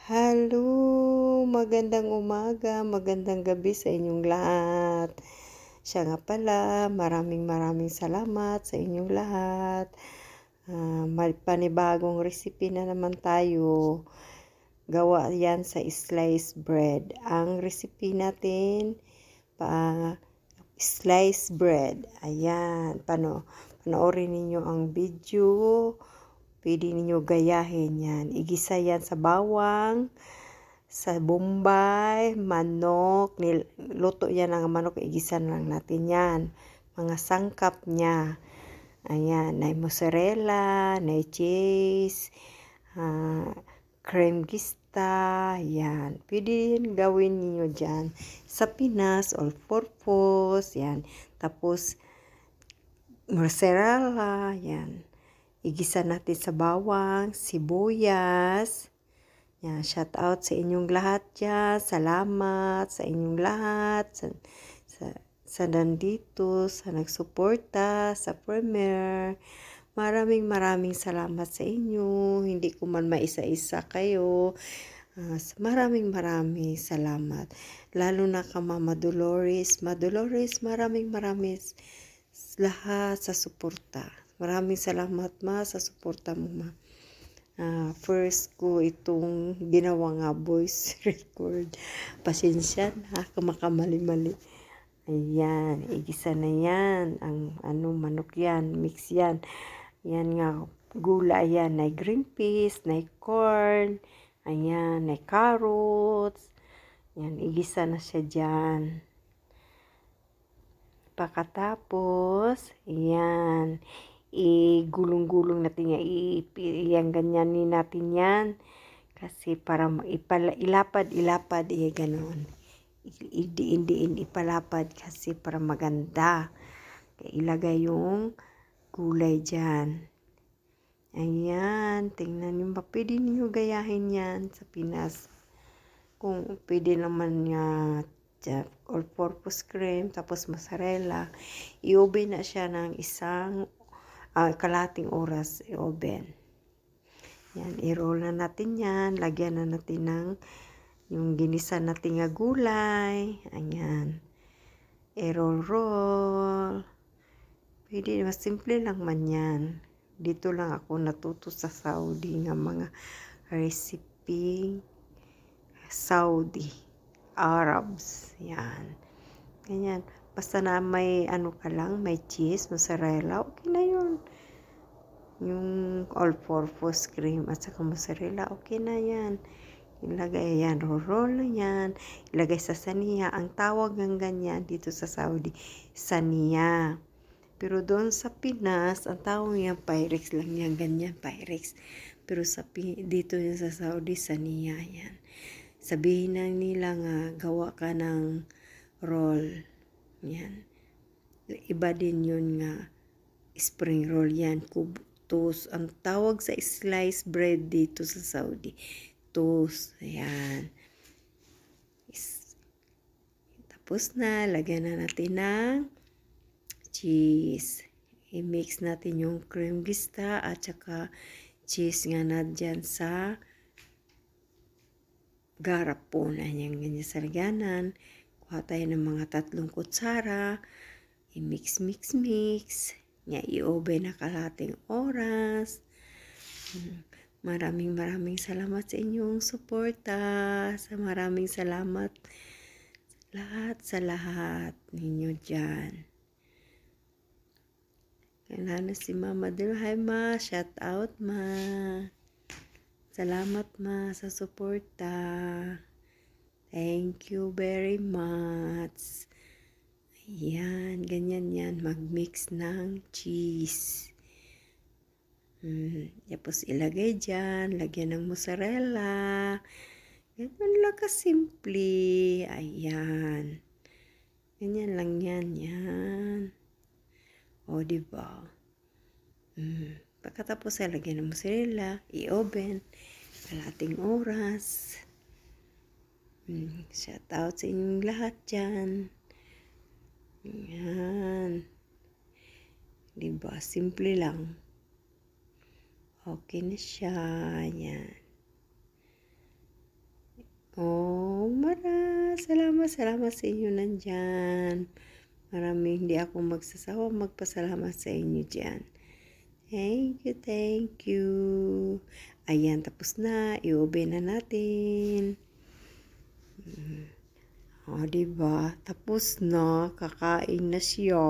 Hello, magandang umaga, magandang gabi sa inyong lahat. Siya nga pala, maraming salamat sa inyong lahat. May panibagong recipe na naman tayo. Gawa yan sa sliced bread. Ang recipe natin, sliced bread. Ayan, panoorin ninyo ang video. Pwede ninyo gayahin yan. Igisa yan sa bawang, sa bombay, manok. Luto yan ang manok. Igisa lang natin yan. Mga sangkap niya. Ayan, na mozzarella, na cheese, cream gista. Yan. Pwede yan gawin niyo dyan. Sa Pinas, all purpose. Yan. Tapos, mozzarella. Yan. Igisa natin sa bawang, sibuyas. Yan, shout out sa inyong lahat dyan. Salamat sa inyong lahat. Sa nandito, sa nagsuporta, sa premiere. Maraming salamat sa inyo. Hindi ko man maisa-isa kayo. Maraming salamat. Lalo na ka Mama Dolores. Maraming lahat sa suporta. Maraming salamat ma sa suporta mo ma. First ko itong ginawa nga voice record. Pasensya na makamali-mali. Ayan, igisa na yan. Ang manok yan, mix yan. Yan nga, gulay yan. Na green peas, na corn. Ayan, na carrots. Yan, igisa na siya dyan. Pagkatapos, yan, igulong-gulong natin yan, ganyanin natin yan. Kasi para ilapad, ganon. Diin, ipalapad kasi para maganda. Kaya ilagay yung gulay dyan. Ayan, tingnan nyo ba, pwede niyo gayahin yan sa Pinas. Kung pwede naman nga, all-purpose cream, tapos mozzarella, i-oven na siya ng isang kalahating oras i-oven. Yan, i-roll na natin yan. Lagyan na natin ng yung ginisa natin nga gulay. Ayan. I-roll. Pwede, mas simple lang man yan. Dito lang ako natuto sa Saudi nga mga recipe. Saudi. Arabs. Yan. Ganyan. Basta na may ka lang, may cheese, mozzarella, okay na yun. Yung all-purpose cream at saka mozzarella, okay na yan. Ilagay yan, roll na yan. Ilagay sa saniya. Ang tawag ng ganyan dito sa Saudi, saniya. Pero doon sa Pinas, ang tawag yan, Pyrex lang yan, ganyan, Pyrex. Pero dito yan sa Saudi, saniya yan. Sabihin na nila nga, gawa ka ng roll. Yan. Iba din yun nga, spring roll yan. Toast. Ang tawag sa sliced bread dito sa Saudi, toast. Ayan. Tapos na, lagyan na natin ng cheese. I-mix natin yung cream gista at saka cheese nga na dyan sa garapon. Ayan, ganyan sa laganan. Kuha tayo ng mga 3 kutsara. I-mix. Nga, i-oven na kalahating oras. Maraming salamat sa inyong suporta. Maraming salamat sa lahat ninyo dyan. Kailangan si Mama Del. Hi ma, shout out ma. Salamat ma sa suporta. Thank you very much. Ayan, ganyan yan. Mag-mix ng cheese. Tapos ilagay dyan. Lagyan ng mozzarella. Ganyan lang kasimple. Ayan. Ganyan lang yan. Yan. O, diba? Pagkatapos lagyan ng mozzarella, i-oven. Kalating oras. Shout out sa inyong lahat dyan. Yan. Diba? Simple lang. Okay na siya. Yan. Oh, salamat sa inyo nandyan. Maraming hindi ako magsasawang magpasalamat sa inyo dyan. Thank you. Ayan, tapos na. I-open na natin. O, diba? Tapos na. Kakain na siya.